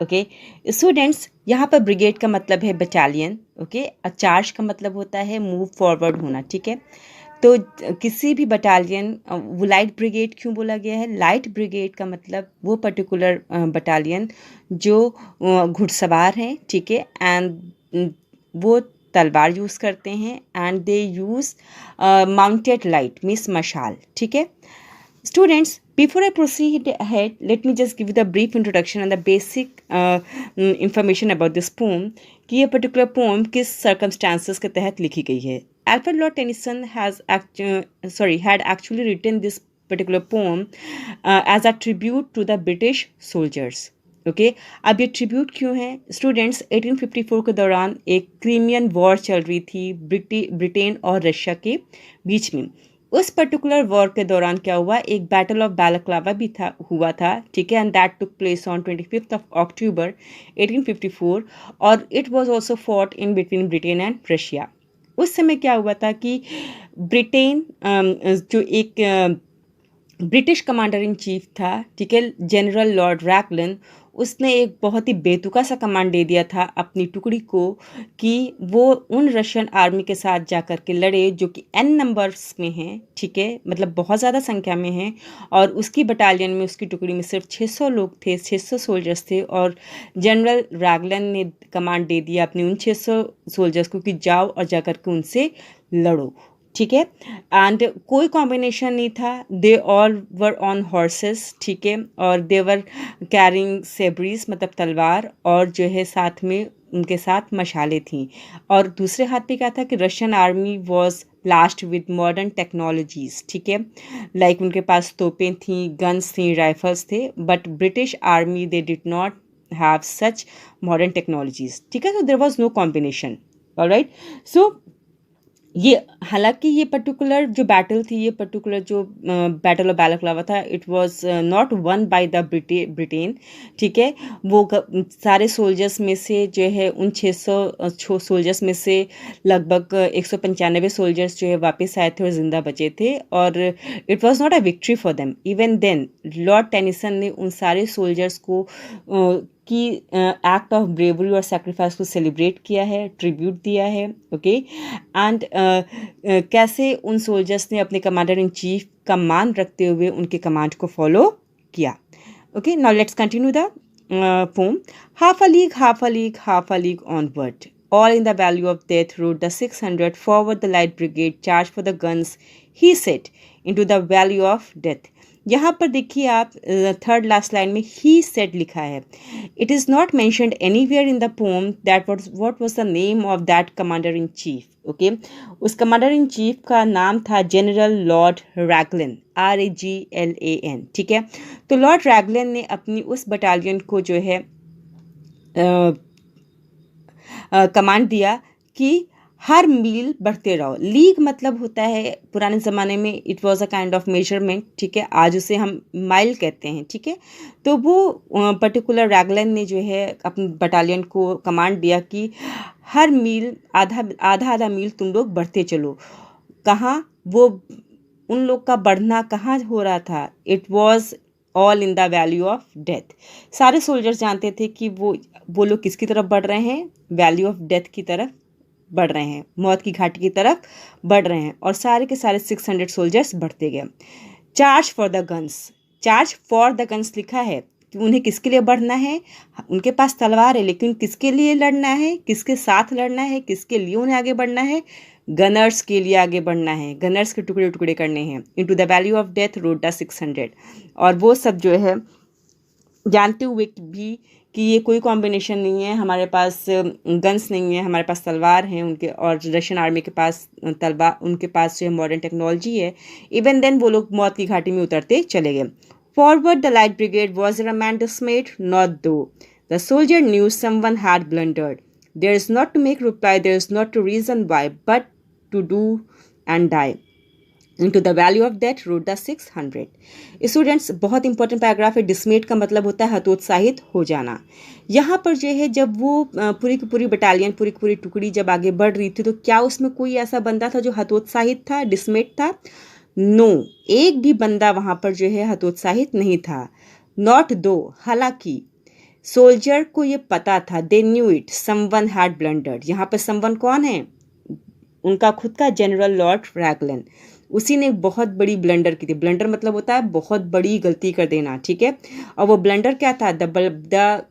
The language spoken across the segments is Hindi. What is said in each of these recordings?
ओके स्टूडेंट्स, यहाँ पर ब्रिगेड का मतलब है बटालियन। ओके, चार्ज का मतलब होता है मूव फॉरवर्ड होना। ठीक है, तो किसी भी बटालियन, वो लाइट ब्रिगेड क्यों बोला गया है? लाइट ब्रिगेड का मतलब वो पर्टिकुलर बटालियन जो घुड़सवार हैं, ठीक है, एंड वो तलवार यूज़ करते हैं, and they use mounted light means मशाल। ठीक है students, before I proceed ahead, let me just give you the brief introduction and the basic information about this poem कि ये particular poem किस circumstances के तहत लिखी गई है। Alfred Lord Tennyson had actually written this particular poem as a tribute to the British soldiers. Okay अब ये ट्रिब्यूट क्यों है स्टूडेंट्स? 1854 के दौरान एक क्रीमियन वॉर चल रही थी ब्रिटेन और रशिया के बीच में। उस पर्टिकुलर वॉर के दौरान क्या हुआ, एक बैटल ऑफ बैलक्लावा भी हुआ था। ठीक है, and that took place on 25 अक्टूबर 1854 और it was also fought in between Britain and Russia. उस समय क्या हुआ था कि ब्रिटेन जो एक ब्रिटिश कमांडर इन चीफ था, ठीक है, जनरल लॉर्ड रैगलन, उसने एक बहुत ही बेतुका सा कमांड दे दिया था अपनी टुकड़ी को कि वो उन रशियन आर्मी के साथ जा कर के लड़े जो कि n नंबर्स में हैं। ठीक है, मतलब बहुत ज़्यादा संख्या में हैं, और उसकी बटालियन में, उसकी टुकड़ी में सिर्फ 600 लोग थे, 600 सोल्जर्स थे, और जनरल रैगलन ने कमांड दे दिया अपने उन 600 सोल्जर्स को कि जाओ और जा कर के उनसे लड़ो। ठीक है, एंड कोई कॉम्बिनेशन नहीं था, they all were on horses. ठीक है, और दे वर कैरिंग सेब्रीज मतलब तलवार, और जो है साथ में उनके साथ मशालें थीं, और दूसरे हाथ पे क्या था कि Russian army was blast with modern technologies. ठीक है, लाइक उनके पास तोपें थीं, गन्स थीं, राइफल्स थे, but British army they did not have such modern technologies. ठीक है, so there was no combination. Alright, so ये हालांकि ये पर्टिकुलर जो बैटल थी, ये पर्टिकुलर जो बैटल ऑफ बैलक्लावा था, it was not one by the Britain. ठीक है, वो सारे सोल्जर्स में से जो है उन 600 सोल्जर्स में से लगभग 195 सोल्जर्स जो है वापस आए थे और जिंदा बचे थे, और it was not a victory for them. Even then Lord Tennyson ने उन सारे सोल्जर्स को की एक्ट ऑफ ब्रेवरी और सेक्रीफाइस को सेलिब्रेट किया है, ट्रिब्यूट दिया है। ओके, एंड कैसे उन सोल्जर्स ने अपने कमांडर इन चीफ का मान रखते हुए उनके कमांड को फॉलो किया। Okay, now let's continue the pome. Half a league, half a league, half a league onward, all in the valley of death rode the 600, forward the light brigade, charge for the guns, he said, into the valley of death. यहाँ पर देखिए आप थर्ड लास्ट लाइन में ही सेड लिखा है। It is not mentioned anywhere in the pome that what was the name of that commander in chief. Okay, उस कमांडर इन चीफ का नाम था जनरल लॉर्ड रैगलन, RAGLAN। ठीक है, तो लॉर्ड रैगलन ने अपनी उस बटालियन को जो है कमांड दिया कि हर मील बढ़ते रहो। लीग मतलब होता है पुराने ज़माने में it was a kind of measurement. ठीक है, आज उसे हम माइल कहते हैं। ठीक है, तो वो पर्टिकुलर रैगलन ने जो है अपनी बटालियन को कमांड दिया कि हर मील आधा आधा मील तुम लोग बढ़ते चलो। कहाँ वो उन लोग का बढ़ना कहाँ हो रहा था? It was all in the valley of death. सारे सोल्जर्स जानते थे कि वो लोग किसकी तरफ बढ़ रहे हैं? वैली ऑफ डेथ की तरफ बढ़ रहे हैं, मौत की घाटी की तरफ बढ़ रहे हैं, और सारे के सारे 600 सोल्जर्स बढ़ते गए। Charge for the guns, charge for the guns लिखा है कि उन्हें किसके लिए बढ़ना है? उनके पास तलवार है, लेकिन किसके लिए लड़ना है, किसके साथ लड़ना है, किसके लिए उन्हें आगे बढ़ना है? गनर्स के लिए आगे बढ़ना है, गनर्स के टुकड़े टुकड़े करने हैं। Into the valley of death road the 600, और वो सब जो है जानते हुए भी कि ये कोई कॉम्बिनेशन नहीं है, हमारे पास गन्स नहीं है, हमारे पास तलवार हैं उनके, और रशियन आर्मी के पास तलवार, उनके पास जो है मॉडर्न टेक्नोलॉजी है। इवन देन वो लोग मौत की घाटी में उतरते चले गए। Forward the light brigade, was there a man dismayed? Not though, the soldier knew someone had blundered, there is not to make reply, there is not to reason why, but to do and die. Into the valley of death rode the 600. Students, बहुत इंपॉर्टेंट पैराग्राफ है। डिसमेट का मतलब होता है हतोत्साहित हो जाना। यहाँ पर जो है जब वो पूरी की पूरी बटालियन, पूरी की पूरी टुकड़ी जब आगे बढ़ रही थी, तो क्या उसमें कोई ऐसा बंदा था जो हतोत्साहित था, डिसमेट था? नो, एक भी बंदा वहाँ पर जो है हतोत्साहित नहीं था। नॉट दो, हालांकि सोल्जर को ये पता था, they knew it, someone had blundered. यहाँ पर समवन कौन है? उनका खुद का जनरल लॉर्ड रैगलन। उसी ने एक बहुत बड़ी ब्लंडर की थी। ब्लंडर मतलब होता है बहुत बड़ी गलती कर देना, ठीक है। और वो ब्लंडर क्या था? The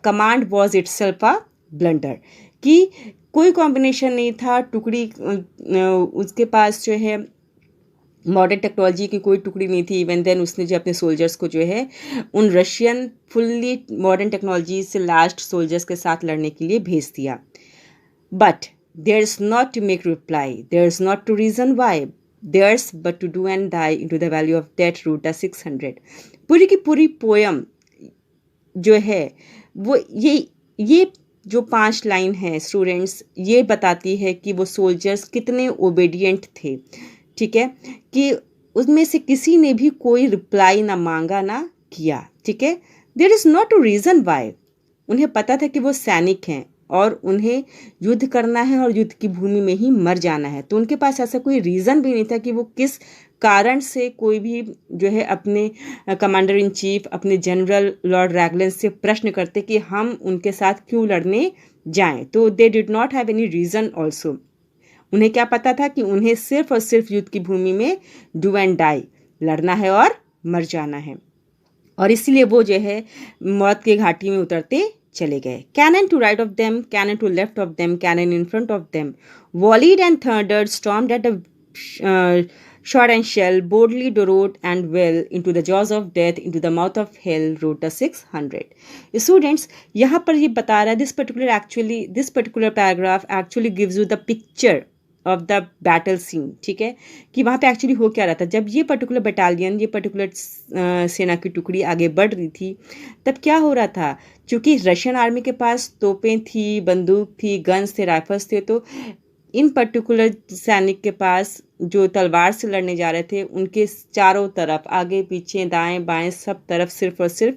command was it self a blunder, कि कोई कॉम्बिनेशन नहीं था। टुकड़ी उसके पास जो है मॉडर्न टेक्नोलॉजी की कोई टुकड़ी नहीं थी। इवन देन उसने जो अपने सोल्जर्स को जो है उन रशियन फुल्ली मॉडर्न टेक्नोलॉजी से लास्ट सोल्जर्स के साथ लड़ने के लिए भेज दिया। But there's not to make reply, there's not to reason why, there's but to do and die into the value of that root the 600। पूरी की पूरी पोयम जो है वो ये जो 5 लाइन है स्टूडेंट्स, ये बताती है कि वो सोल्जर्स कितने ओबेडिएंट थे, ठीक है, कि उसमें से किसी ने भी कोई रिप्लाई ना मांगा ना किया, ठीक है। There is not a reason why. उन्हें पता था कि वो सैनिक हैं और उन्हें युद्ध करना है और युद्ध की भूमि में ही मर जाना है। तो उनके पास ऐसा कोई रीज़न भी नहीं था कि वो किस कारण से कोई भी जो है अपने कमांडर इन चीफ, अपने जनरल लॉर्ड रैगलन से प्रश्न करते कि हम उनके साथ क्यों लड़ने जाएं। तो दे did not have any reason also. उन्हें क्या पता था कि उन्हें सिर्फ और सिर्फ युद्ध की भूमि में डू एंड डाई, लड़ना है और मर जाना है। और इसीलिए वो जो है मौत की घाटी में उतरते चले गए। Cannon to right of them, cannon to left of them, cannon in front of them, volleyed and thundered, stormed at the shot and shell, boldly rode and well into the jaws of death, into the mouth of hell, wrote the 600। Students, यहाँ पर ये बता रहा है this particular paragraph actually gives you the picture of the battle scene, ठीक है, कि वहाँ पे एक्चुअली हो क्या रहा था। जब ये पर्टिकुलर बटालियन, ये पर्टिकुलर सेना की टुकड़ी आगे बढ़ रही थी, तब क्या हो रहा था? क्योंकि रशियन आर्मी के पास तोपें थी, बंदूक थी, गन्स थे, राइफल्स थे, तो इन पर्टिकुलर सैनिक के पास जो तलवार से लड़ने जा रहे थे, उनके चारों तरफ, आगे पीछे दाएं बाएं सब तरफ सिर्फ और सिर्फ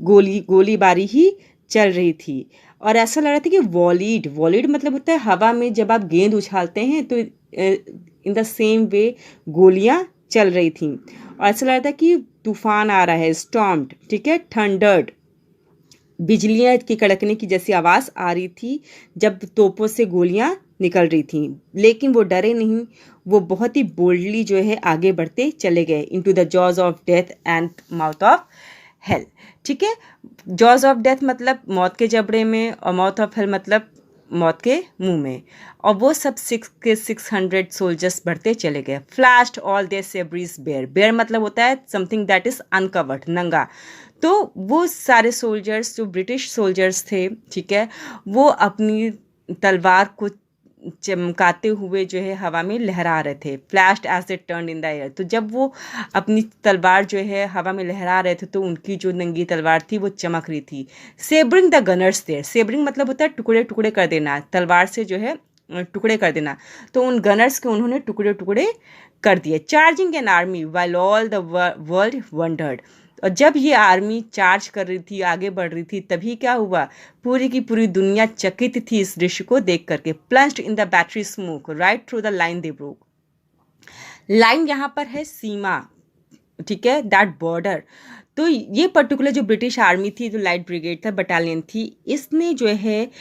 गोलीबारी ही चल रही थी। और ऐसा लग रहा था कि वॉलीड मतलब होता है हवा में जब आप गेंद उछालते हैं तो इन द सेम वे गोलियां चल रही थी। और ऐसा लग रहा था कि तूफान आ रहा है, स्टॉर्म्ड, ठीक है, थंडर्ड, बिजलियां की कड़कने की जैसी आवाज़ आ रही थी जब तोपों से गोलियां निकल रही थी। लेकिन वो डरे नहीं, वो बहुत ही बोल्डली जो है आगे बढ़ते चले गए into the jaws of death and mouth of hell, ठीक है। जॉज ऑफ डेथ मतलब मौत के जबड़े में, और माउथ ऑफ हेल मतलब मौत के मुंह में। और वो सब 600 सोल्जर्स बढ़ते चले गए। Flashed all their sabres bare, bare मतलब होता है समथिंग दैट इज अनकवर्ड, नंगा। तो वो सारे सोल्जर्स जो ब्रिटिश सोल्जर्स थे, ठीक है, वो अपनी तलवार को चमकाते हुए जो है हवा में लहरा रहे थे। Flashed as they turn in the air, तो जब वो अपनी तलवार जो है हवा में लहरा रहे थे तो उनकी जो नंगी तलवार थी वो चमक रही थी। Sabring the gunners there, sabring मतलब होता है टुकड़े टुकड़े कर देना, तलवार से जो है टुकड़े कर देना। तो उन गनर्स के उन्होंने टुकड़े टुकड़े कर दिए। Charging an army while all the world wondered, और जब ये आर्मी चार्ज कर रही थी, आगे बढ़ रही थी, तभी क्या हुआ? पूरी की पूरी दुनिया चकित थी इस दृश्य को देख करके। Plunged in the battery smoke right through the line they broke. Line यहाँ पर है सीमा, ठीक है, दैट बॉर्डर। तो ये पर्टिकुलर जो ब्रिटिश आर्मी थी, जो लाइट ब्रिगेड था, बटालियन थी, इसने जो है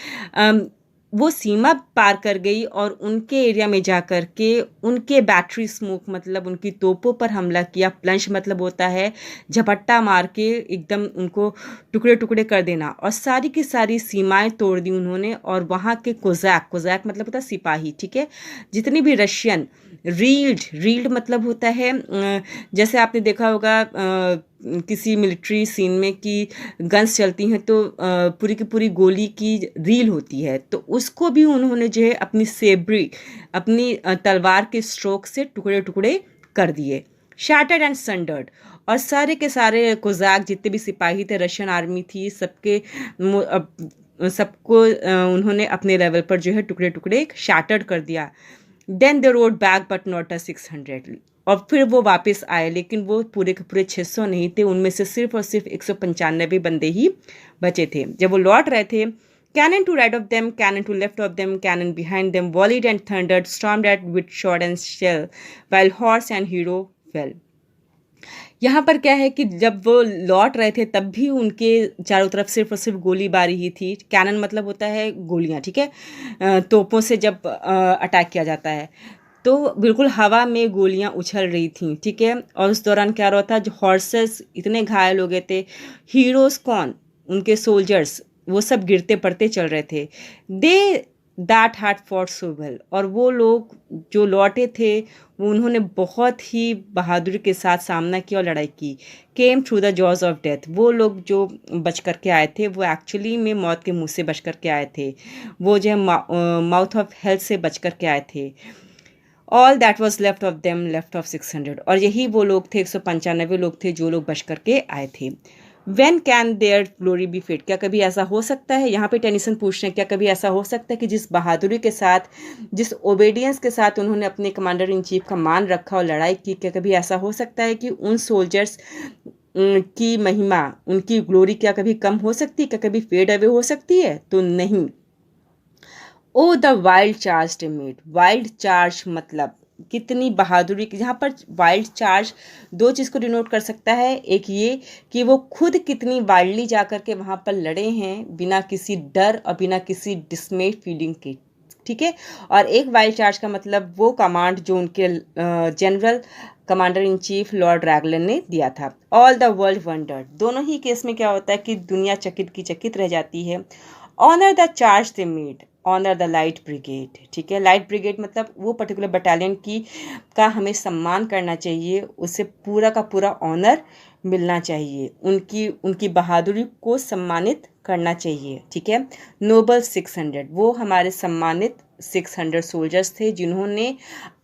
वो सीमा पार कर गई और उनके एरिया में जा कर के उनके बैटरी स्मोक मतलब उनकी तोपों पर हमला किया। प्लंज मतलब होता है झपट्टा मार के एकदम उनको टुकड़े टुकड़े कर देना, और सारी की सारी सीमाएं तोड़ दी उन्होंने। और वहाँ के कोज़ैक मतलब होता है सिपाही, ठीक है, जितनी भी रशियन, रील्ड मतलब होता है जैसे आपने देखा होगा किसी मिलिट्री सीन में कि गन्स चलती हैं तो पूरी की पूरी गोली की रील होती है, तो उसको भी उन्होंने जो है अपनी सेबरी, अपनी तलवार के स्ट्रोक से टुकड़े टुकड़े कर दिए। शैटर्ड एंड संडर्ड, और सारे के सारे कोज़ैक जितने भी सिपाही थे, रशियन आर्मी थी, सबको उन्होंने अपने लेवल पर जो है टुकड़े टुकड़े शैटर्ड कर दिया। Then they rode back but not a 600, और फिर वो वापस आए, लेकिन वो पूरे के पूरे 600 नहीं थे, उनमें से सिर्फ और सिर्फ 195 बंदे ही बचे थे। जब वो लौट रहे थे, cannon to right of them, cannon to left of them, cannon behind them, volleyed and thundered, stormed at with shot and shell, while horse and hero fell। यहाँ पर क्या है कि जब वो लौट रहे थे तब भी उनके चारों तरफ सिर्फ और सिर्फ गोलीबारी ही थी। कैनन मतलब होता है गोलियाँ, ठीक है। तोपों से जब अटैक किया जाता है तो बिल्कुल हवा में गोलियां उछल रही थी, ठीक है। और उस दौरान क्या हो रहा था, जो हॉर्सेस इतने घायल हो गए थे, हीरोज कौन, उनके सोल्जर्स, वो सब गिरते पड़ते चल रहे थे। They that had fought so well, और वो लोग जो लौटे थे वो उन्होंने बहुत ही बहादुरी के साथ सामना किया और लड़ाई की। Came through the jaws of death, वो लोग जो बच कर के आए थे वो एक्चुअली में मौत के मुंह से बच कर के आए थे, वो जो है माउथ ऑफ हेल्थ से बच कर के आए थे। All that was left of them left of 600, और यही वो लोग थे, 195 लोग थे जो लोग बच करके आए थे। When can their glory be fit, क्या कभी ऐसा हो सकता है, यहाँ पे टेनिसन पूछ रहे हैं, क्या कभी ऐसा हो सकता है कि जिस बहादुरी के साथ, जिस ओबेडियंस के साथ उन्होंने अपने कमांडर इन चीफ का मान रखा और लड़ाई की, क्या कभी ऐसा हो सकता है कि उन सोल्जर्स की महिमा, उनकी ग्लोरी क्या कभी कम हो सकती है, क्या कभी फेड अवे हो सकती है? तो नहीं। O the wild charge they made, wild charge मतलब कितनी बहादुरी की। यहाँ पर वाइल्ड चार्ज दो चीज़ को डिनोट कर सकता है, एक ये कि वो खुद कितनी वाइल्डली जा कर के वहाँ पर लड़े हैं बिना किसी डर और बिना किसी डिस्मे फीलिंग के, ठीक है। और एक वाइल्ड चार्ज का मतलब वो कमांड जो उनके general commander in chief Lord Raglan ने दिया था। ऑल द वर्ल्ड वंडर्ड, दोनों ही केस में क्या होता है कि दुनिया चकित की चकित रह जाती है। Honour the charge they made, honour the light brigade, ठीक है। लाइट ब्रिगेड मतलब वो पर्टिकुलर बटालियन की का हमें सम्मान करना चाहिए, उसे पूरा का पूरा ऑनर मिलना चाहिए, उनकी उनकी बहादुरी को सम्मानित करना चाहिए, ठीक है। नोबल 600, वो हमारे सम्मानित 600 सोल्जर्स थे जिन्होंने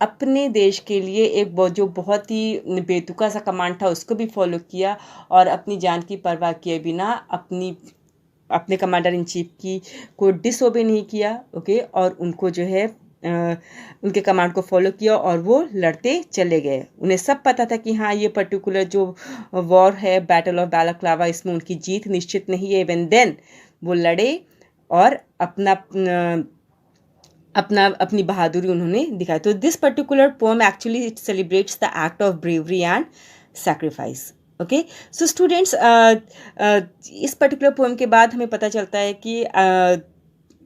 अपने देश के लिए एक जो बहुत ही बेतुका सा कमांड था उसको भी फॉलो किया और अपनी जान की परवाह किए बिना अपने कमांडर इन चीफ की को डिसओबे नहीं किया, ओके। और उनको जो है उनके कमांड को फॉलो किया और वो लड़ते चले गए। उन्हें सब पता था कि हाँ, ये पर्टिकुलर जो वॉर है, बैटल ऑफ बैलाक्लावा, इसमें उनकी जीत निश्चित नहीं है। इवन देन वो लड़े और अपनी बहादुरी उन्होंने दिखाई। तो this particular poem actually it celebrates the act of bravery and sacrifice, okay. So students, इस पर्टिकुलर पोएम के बाद हमें पता चलता है कि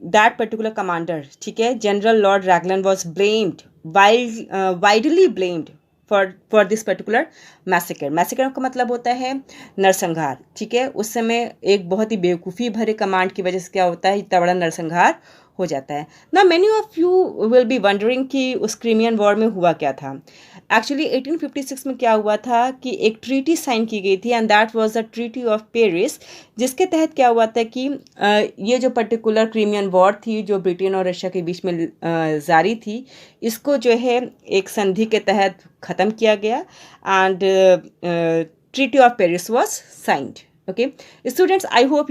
दैट पर्टिकुलर कमांडर, ठीक है, general Lord Raglan was blamed, widely blamed for this particular massacre. Massacre का मतलब होता है नरसंहार, ठीक है। उस समय एक बहुत ही बेवकूफ़ी भरे कमांड की वजह से क्या होता है, इतना बड़ा नरसंहार हो जाता है ना। Many of you will be wondering कि उस क्रीमियन वॉर में हुआ क्या था। एक्चुअली 1856 में क्या हुआ था कि एक ट्रीटी साइन की गई थी and that was the treaty of Paris, जिसके तहत क्या हुआ था कि ये जो पर्टिकुलर क्रीमियन वॉर थी जो ब्रिटेन और रशिया के बीच में जारी थी, इसको जो है एक संधि के तहत ख़त्म किया गया and treaty of Paris was signed, okay. Students, I hope